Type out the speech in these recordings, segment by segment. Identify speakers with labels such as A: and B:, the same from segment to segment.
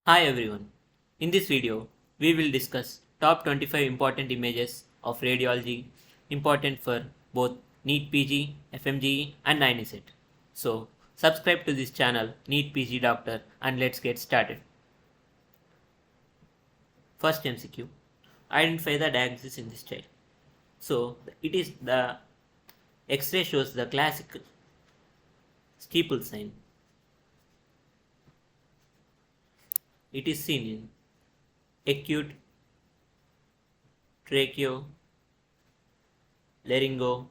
A: Hi everyone. In this video, we will discuss top 25 important images of radiology important for both NEETPG, FMGE and INICET. So, subscribe to this channel NEETPG Doctor and let's get started. First MCQ. Identify the diagnosis in this child. So, it is the X-ray shows the classic steeple sign. It is seen in acute tracheo laryngo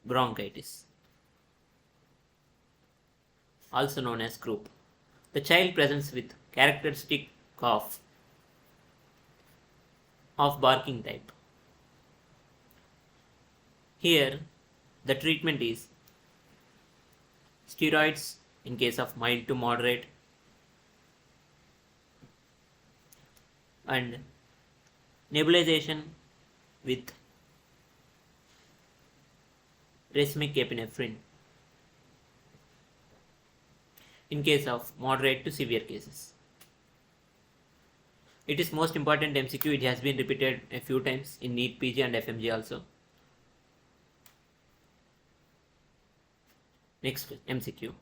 A: bronchitis, also known as croup. The child presents with characteristic cough of barking type. Here, the treatment is steroids in case of mild to moderate and nebulization with racemic epinephrine in case of moderate to severe cases. It is most important MCQ. It has been repeated a few times in NEETPG and FMG also. Next MCQ.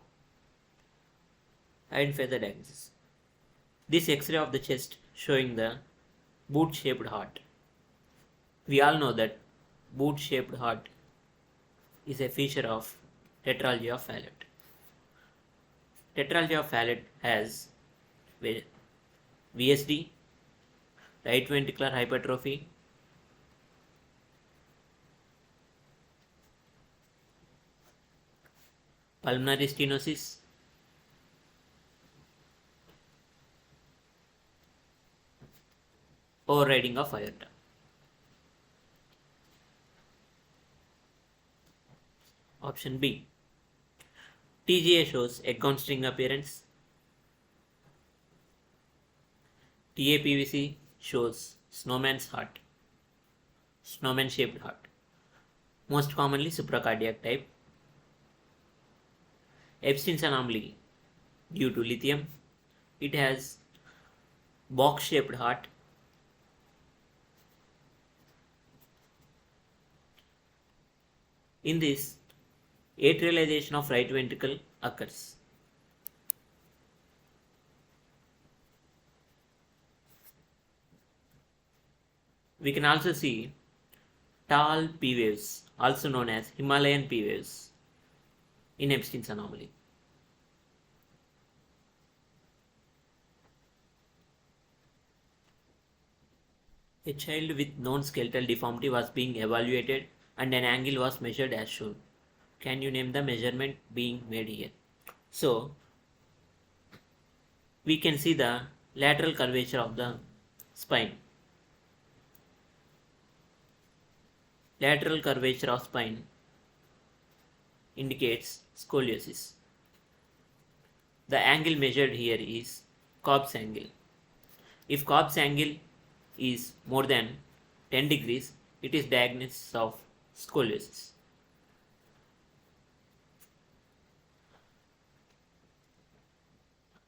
A: Identify the diagnosis. This X-ray of the chest showing the boot-shaped heart. We all know that boot-shaped heart is a feature of tetralogy of Fallot. Tetralogy of Fallot has VSD, right ventricular hypertrophy, pulmonary stenosis, overriding of aorta. Option B. TGA shows egg-on string appearance. TAPVC shows snowman's heart, snowman shaped heart, most commonly supracardiac type. Epstein's anomaly due to lithium. It has box shaped heart. In this, atrialization of right ventricle occurs. We can also see tall P waves, also known as Himalayan P waves, in Epstein's anomaly. A child with known skeletal deformity was being evaluated and an angle was measured as shown. Can you name the measurement being made here? So, we can see the lateral curvature of the spine. Lateral curvature of spine indicates scoliosis. The angle measured here is Cobb's angle. If Cobb's angle is more than 10 degrees, it is diagnosis of scoliosis.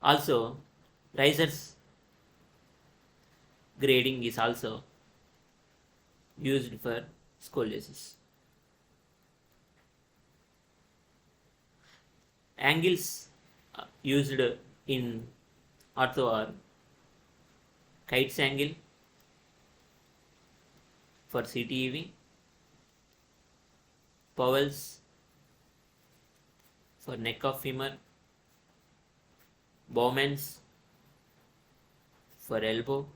A: Also, Reiser's grading is also used for scoliosis. Angles used in ortho are Kite's angle for CTEV, Powell's for neck of femur, Bowman's for elbow,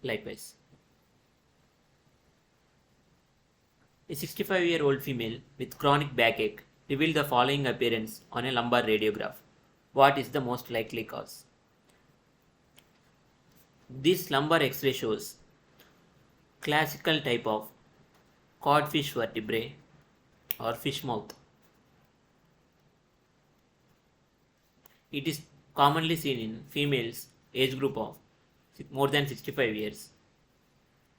A: likewise. A 65-year-old female with chronic backache revealed the following appearance on a lumbar radiograph. What is the most likely cause? This lumbar X-ray shows classical type of codfish vertebrae or fish mouth. It is commonly seen in females age group of more than 65 years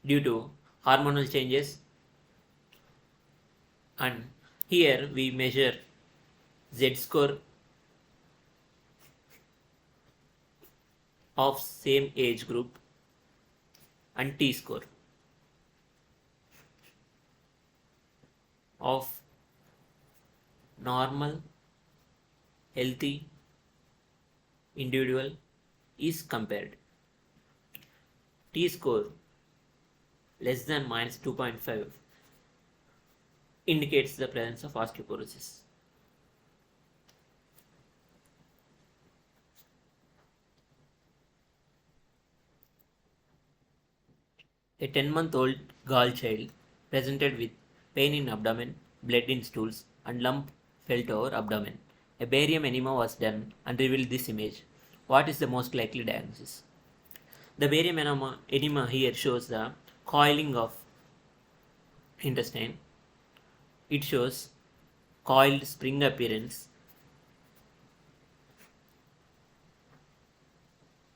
A: due to hormonal changes, and here we measure Z score of same age group and T-score of normal healthy individual is compared. T-score less than minus 2.5 indicates the presence of osteoporosis. A 10-month-old girl child presented with pain in abdomen, blood in stools, and lump felt over abdomen. A barium enema was done and revealed this image. What is the most likely diagnosis? The barium enema here shows the coiling of intestine. It shows coiled spring appearance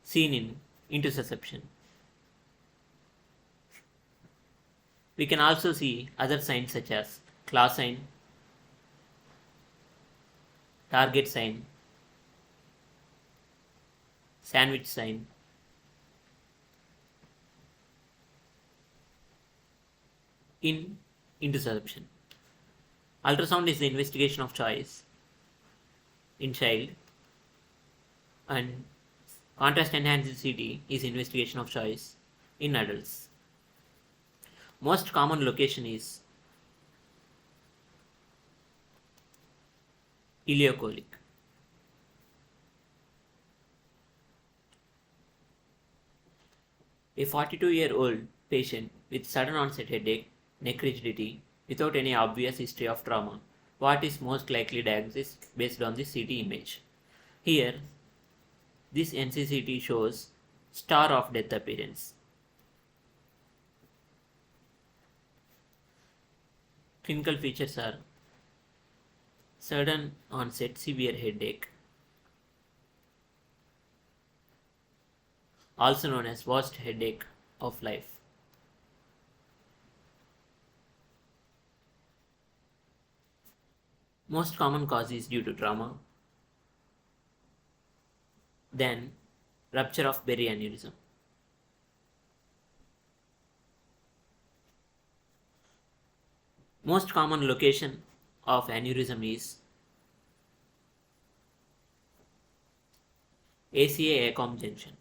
A: seen in intussusception. We can also see other signs such as claw sign, target sign, sandwich sign, in intussusception. Ultrasound is the investigation of choice in child, and contrast enhanced CT is investigation of choice in adults. Most common location is ileocolic. A 42-year-old patient with sudden onset headache, neck rigidity, without any obvious history of trauma. What is most likely diagnosis based on the CT image? Here, this NCCT shows star of death appearance. Clinical features are sudden onset severe headache, also known as worst headache of life. Most common cause is due to trauma, then rupture of berry aneurysm. Most common location of aneurysm is ACA-ACOM junction.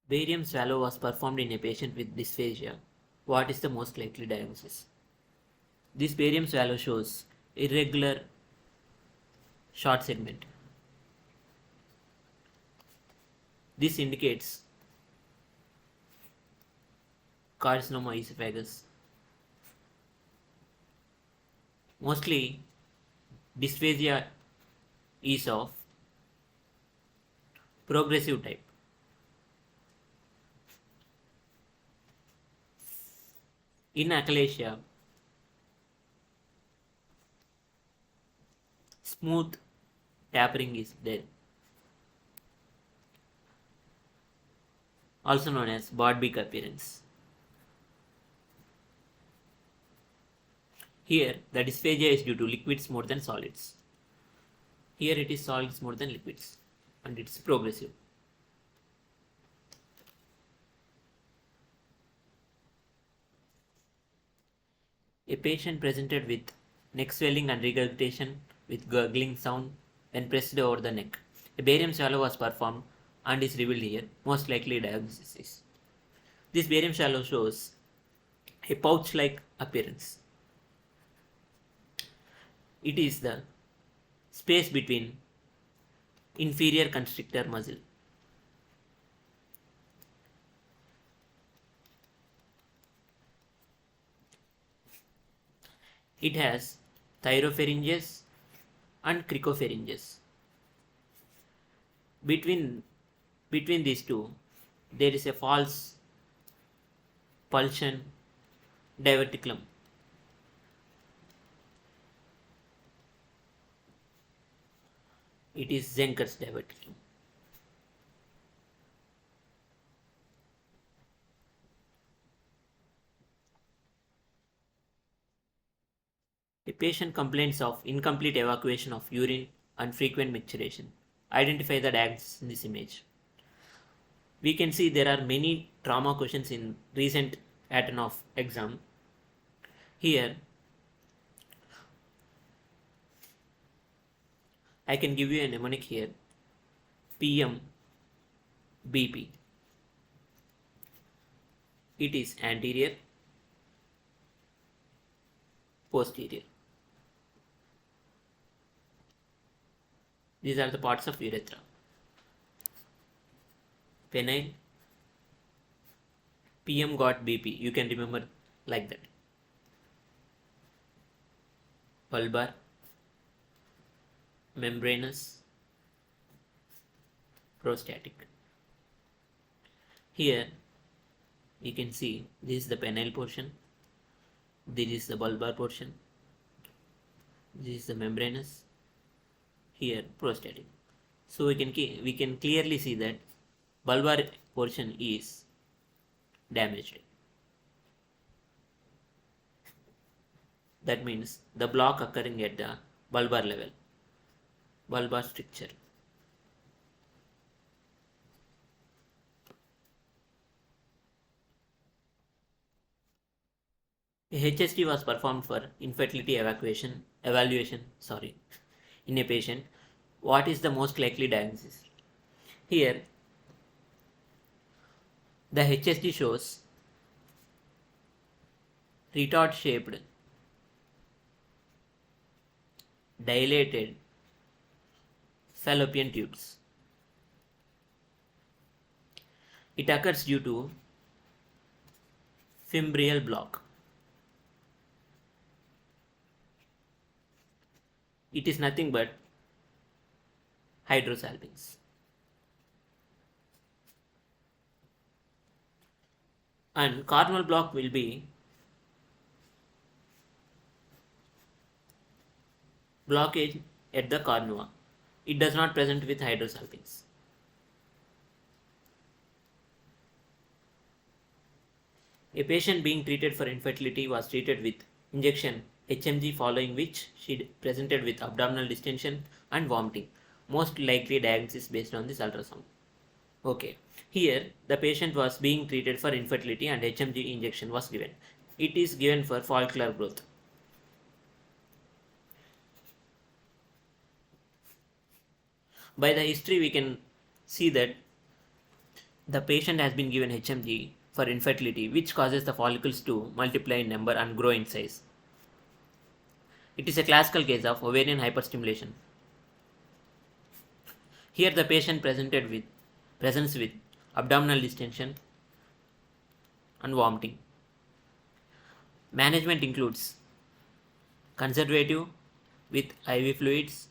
A: Barium swallow was performed in a patient with dysphagia. What is the most likely diagnosis? This barium swallow shows irregular short segment. This indicates carcinoma esophagus. Mostly dysphagia is of progressive type. In achalasia, smooth tapering is there, also known as Bodbeak appearance. Here, the dysphagia is due to liquids more than solids. Here it is solids more than liquids, and it is progressive. A patient presented with neck swelling and regurgitation with gurgling sound when pressed over the neck. A barium swallow was performed and is revealed here. Most likely diagnosis is. This barium swallow shows a pouch-like appearance. It is the space between inferior constrictor muscle. It has thyropharynges and cricopharynges. Between these two, there is a false pulsion diverticulum. It is Zenker's diverticulum. A patient complains of incomplete evacuation of urine and frequent micturition. Identify the diagnosis in this image. We can see there are many trauma questions in recent pattern of exam. Here I can give you a mnemonic here. PM BP. It is anterior, posterior. These are the parts of urethra. Penile, PM got BP. You can remember like that. Bulbar, membranous, prostatic. Here you can see this is the penile portion, this is the bulbar portion, this is the membranous, here prostatic. So we can clearly see that bulbar portion is damaged. That means the block occurring at the bulbar level, bulbar stricture. A HST was performed for infertility evaluation in a patient. What is the most likely diagnosis? Here the HST shows retard shaped dilated fallopian tubes. It occurs due to fimbrial block. It is nothing but hydrosalpinx. And cornual block will be blockage at the cornua. It does not present with hydrosalpinx. A patient being treated for infertility was treated with injection FMGE, following which she presented with abdominal distension and vomiting. Most likely diagnosis based on this ultrasound. Okay, here the patient was being treated for infertility and FMGE injection was given. It is given for follicular growth. By the history we can see that the patient has been given FMGE for infertility, which causes the follicles to multiply in number and grow in size. It is a classical case of ovarian hyperstimulation. Here the patient presents with abdominal distension and vomiting. Management includes conservative with IV fluids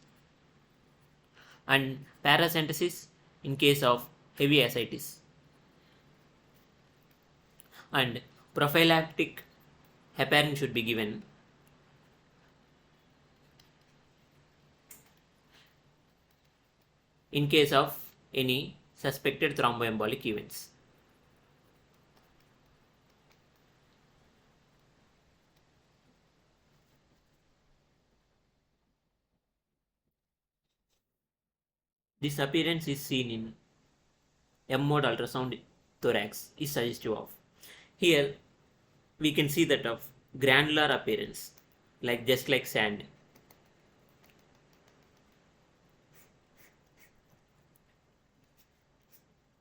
A: and paracentesis in case of heavy ascites, and prophylactic heparin should be given in case of any suspected thromboembolic events. This appearance is seen in M-mode ultrasound thorax is suggestive of. Here we can see that of granular appearance, just like sand.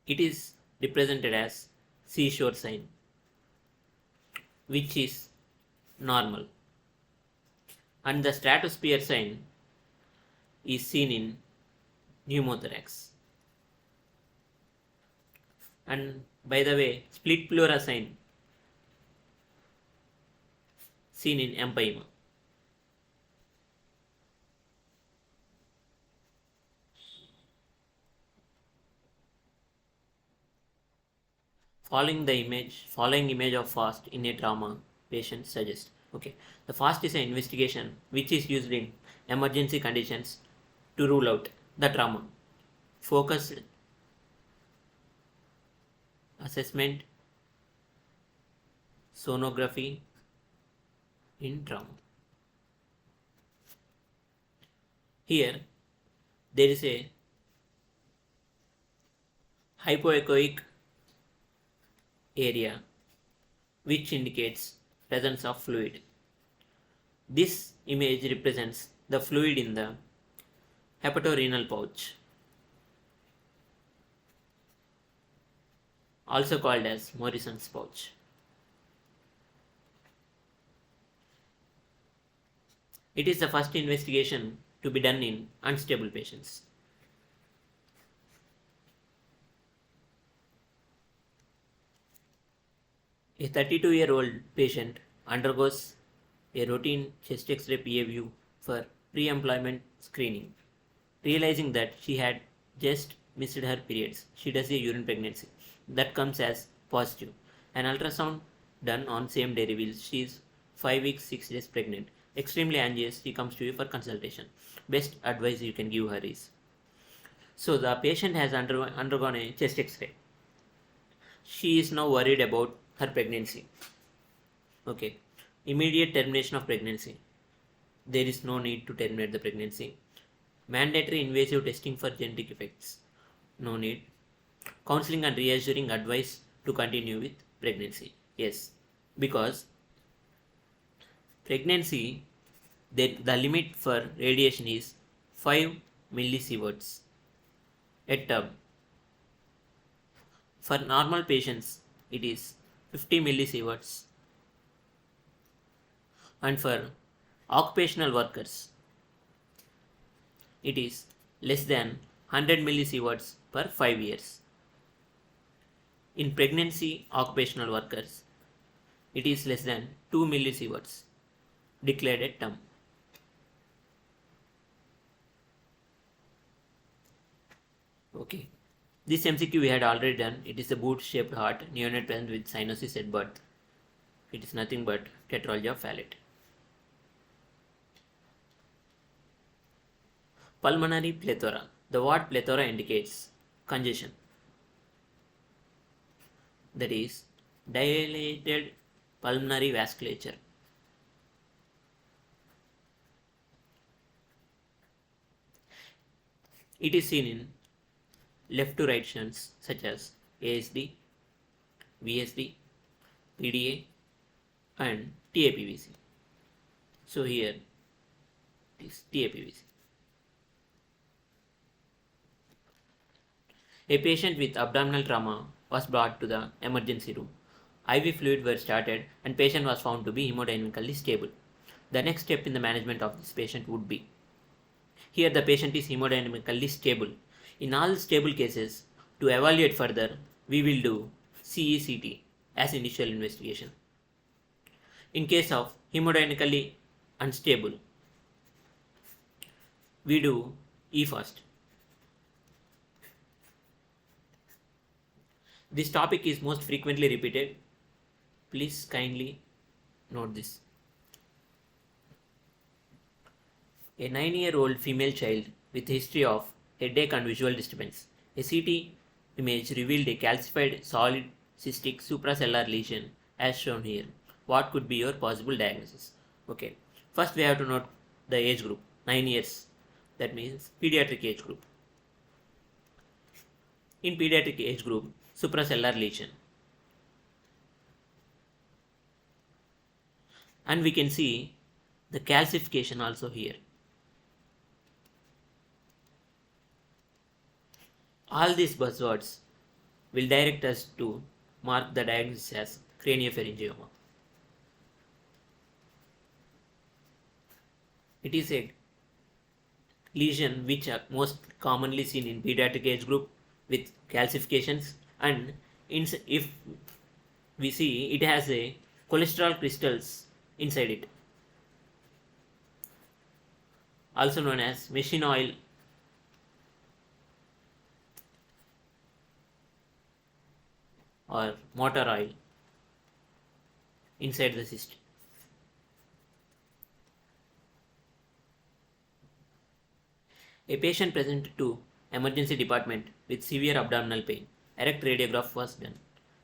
A: It is represented as seashore sign, which is normal, and the stratosphere sign is seen in pneumothorax. And by the way, split pleura sign seen in empyema. Following image of FAST in a trauma patient suggests. Okay, the FAST is an investigation which is used in emergency conditions to rule out the trauma. Focused assessment, sonography in trauma. Here there is a hypoechoic area which indicates presence of fluid. This image represents the fluid in the hepatorenal pouch, also called as Morrison's pouch. It is the first investigation to be done in unstable patients. A 32-year-old patient undergoes a routine chest X-ray PA view for pre-employment screening. Realizing that she had just missed her periods, she does a urine pregnancy. That comes as positive. An ultrasound done on same day reveals she is 5 weeks 6 days pregnant. Extremely anxious, she comes to you for consultation. Best advice you can give her is, so the patient has undergone a chest X-ray. She is now worried about her pregnancy. Okay, immediate termination of pregnancy. There is no need to terminate the pregnancy. Mandatory invasive testing for genetic effects. No need. Counseling and reassuring advice to continue with pregnancy. Yes, because pregnancy, the limit for radiation is 5 millisieverts a term. For normal patients, it is 50 millisieverts, and for occupational workers, it is less than 100 millisieverts per 5 years. In pregnancy occupational workers, it is less than 2 millisieverts declared a term. Okay, this MCQ we had already done. It is a boot-shaped heart, neonate present with cyanosis at birth. It is nothing but tetralogy of Fallot. Pulmonary plethora. The word plethora indicates congestion, that is dilated pulmonary vasculature. It is seen in left to right shunts such as ASD, VSD, PDA and TAPVC. So here it is TAPVC. A patient with abdominal trauma was brought to the emergency room. IV fluid were started and patient was found to be hemodynamically stable. The next step in the management of this patient would be, here the patient is hemodynamically stable. In all stable cases, to evaluate further, we will do CECT as initial investigation. In case of hemodynamically unstable, we do E first. This topic is most frequently repeated. Please kindly note this. A 9-year-old female child with history of headache and visual disturbance. A CT image revealed a calcified solid cystic suprasellar lesion as shown here. What could be your possible diagnosis? Okay, first we have to note the age group, 9 years. That means pediatric age group. In pediatric age group, suprasellar lesion. And we can see the calcification also here. All these buzzwords will direct us to mark the diagnosis as craniopharyngioma. It is a lesion which are most commonly seen in pediatric age group with calcifications, and if we see, it has a cholesterol crystals inside it, also known as machine oil or motor oil inside the cyst. A patient presented to emergency department with severe abdominal pain. Erect radiograph was done.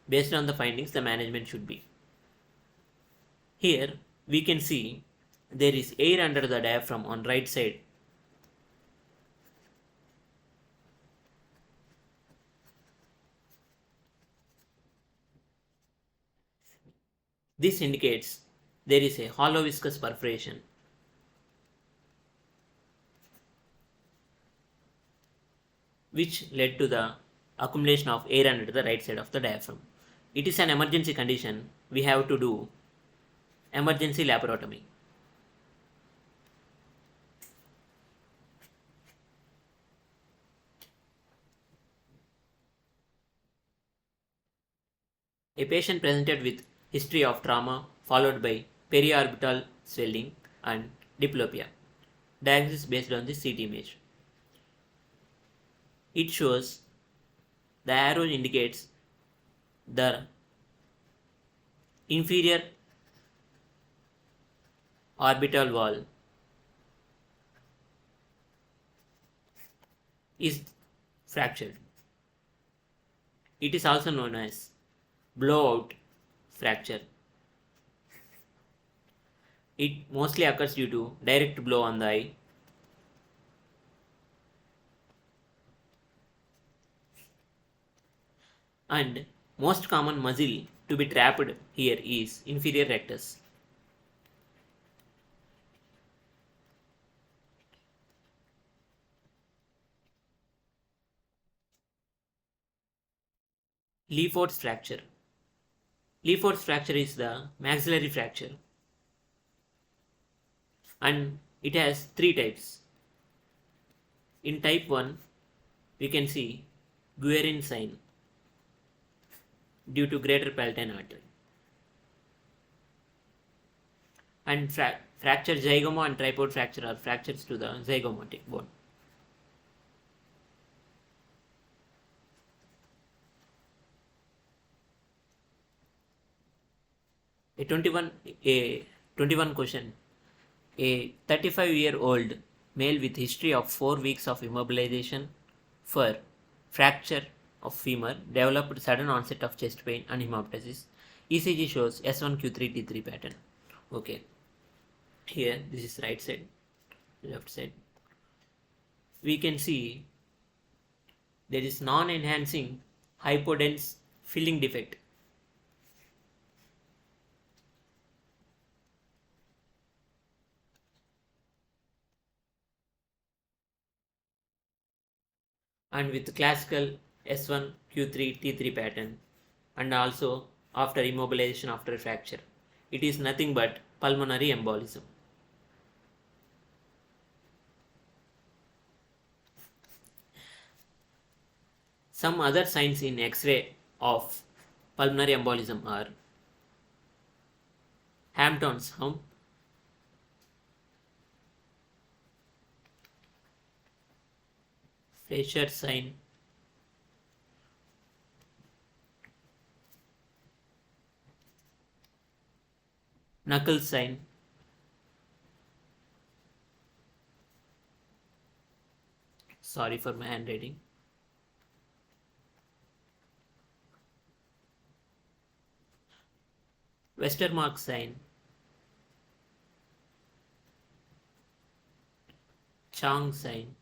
A: Based on the findings, the management should be. Here we can see there is air under the diaphragm on right side This indicates there is a hollow viscous perforation which led to the accumulation of air under the right side of the diaphragm. It is an emergency condition. We have to do emergency laparotomy. A patient presented with history of trauma followed by periorbital swelling and diplopia. Diagnosis based on the CT image. It shows the arrow indicates the inferior orbital wall is fractured. It is also known as blowout fracture. It mostly occurs due to direct blow on the eye. And most common muscle to be trapped here is inferior rectus. Leafold's fracture. Leafold's fracture is the maxillary fracture and it has three types. In type 1, we can see Guerin sign due to greater palatine artery. And fracture zygoma and tripod fracture are fractures to the zygomatic bone. A 21 question. A 35-year-old male with history of 4 weeks of immobilization for fracture of femur developed sudden onset of chest pain and hemoptysis. ECG shows S1Q3T3 pattern. Okay. Here, this is right side, left side. We can see there is non-enhancing hypodense filling defect. And with classical S1Q3T3 pattern and also after immobilization after fracture. It is nothing but pulmonary embolism. Some other signs in X-ray of pulmonary embolism are Hampton's hump, Fraser sign, knuckle sign, sorry for my handwriting, Westermarck sign, Chang sign.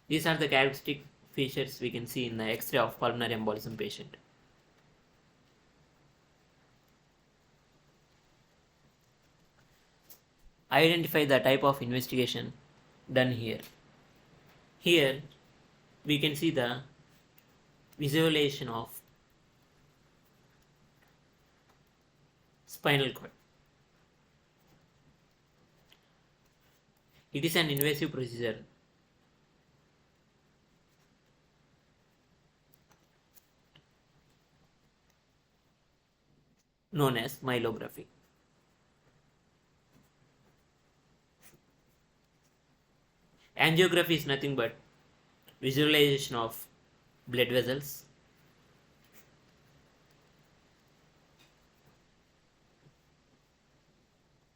A: These are the characteristic features we can see in the X-ray of pulmonary embolism patient. Identify the type of investigation done here. Here we can see the visualization of spinal cord. It is an invasive procedure known as myelography. Angiography is nothing but visualization of blood vessels.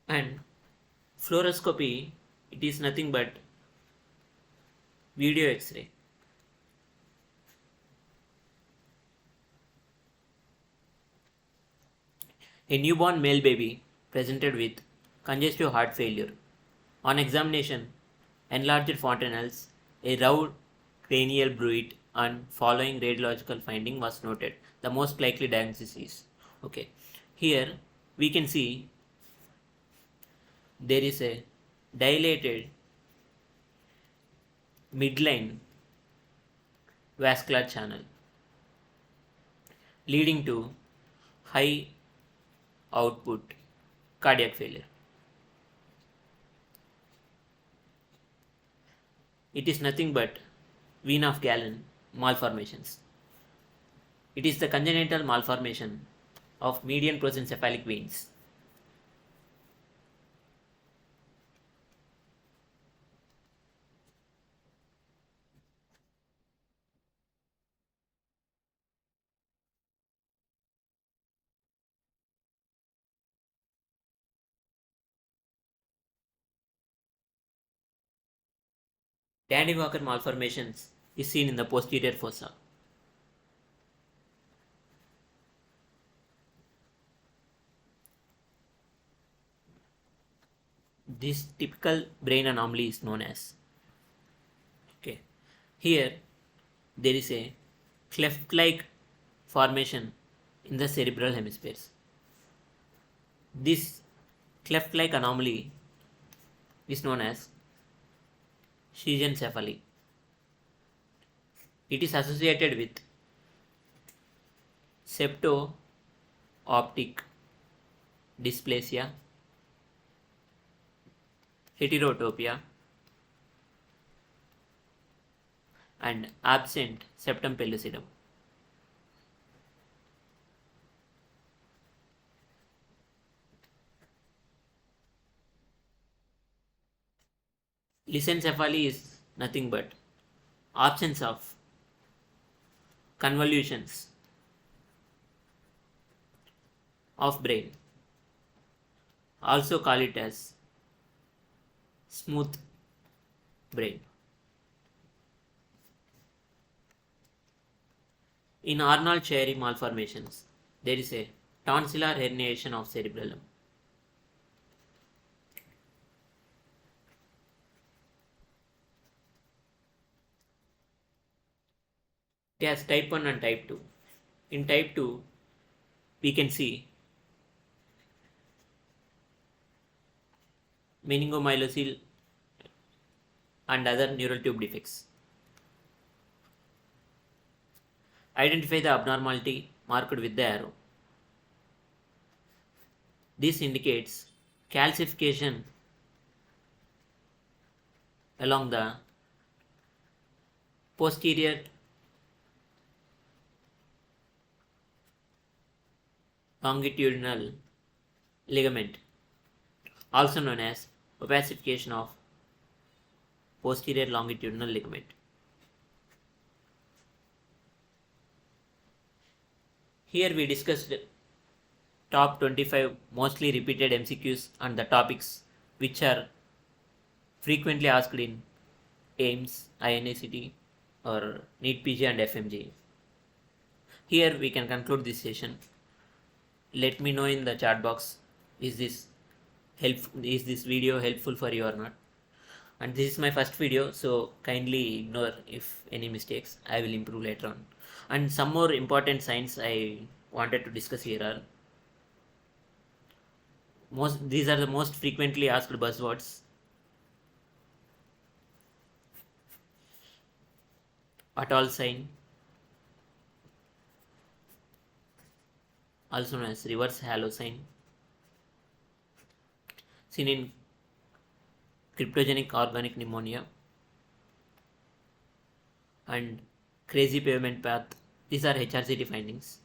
A: And fluoroscopy, it is nothing but video X-ray. A newborn male baby presented with congestive heart failure. On examination, enlarged fontanelles, a round cranial bruit, and following radiological finding was noted. The most likely diagnosis is Okay, here we can see there is a dilated midline vascular channel leading to high output cardiac failure. It is nothing but vein of Galen malformations. It is the congenital malformation of median prosencephalic veins. Dandy-Walker malformations is seen in the posterior fossa. This typical brain anomaly is known as, okay, here there is a cleft-like formation in the cerebral hemispheres. This cleft-like anomaly is known as schizencephaly. It is associated with septo-optic dysplasia, heterotopia, and absent septum pellucidum. Lissencephaly is nothing but absence of convolutions of brain. Also call it as smooth brain. In Arnold-Chiari malformations, there is a tonsillar herniation of cerebellum. It has type 1 and type 2. In type 2, we can see meningomyelocele and other neural tube defects. Identify the abnormality marked with the arrow. This indicates calcification along the posterior longitudinal ligament, also known as opacification of posterior longitudinal ligament. Here we discussed top 25 mostly repeated MCQs and the topics which are frequently asked in AIMS, INICET or NEETPG and FMGE. Here we can conclude this session. Let me know in the chat box, is this video helpful for you or not? And this is my first video, so kindly ignore if any mistakes. I will improve later on. And some more important signs I wanted to discuss here are these are the most frequently asked buzzwords. Atoll sign, also known as reverse halo sign, seen in cryptogenic organic pneumonia and crazy pavement path. These are HRCT findings.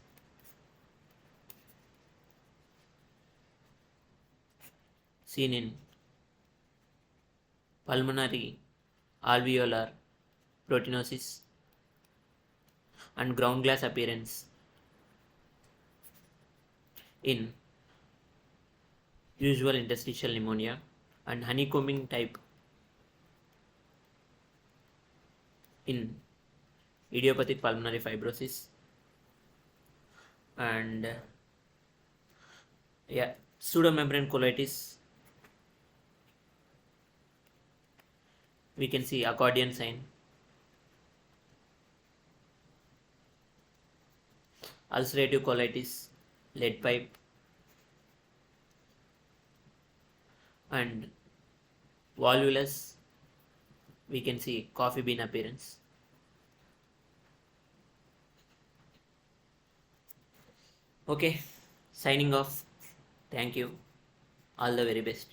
A: Seen in pulmonary alveolar proteinosis and ground glass appearance in usual interstitial pneumonia and honeycombing type in idiopathic pulmonary fibrosis and pseudomembrane colitis. We can see accordion sign, ulcerative colitis lead pipe, and volvulus, we can see coffee bean appearance. Okay, signing off. Thank you. All the very best.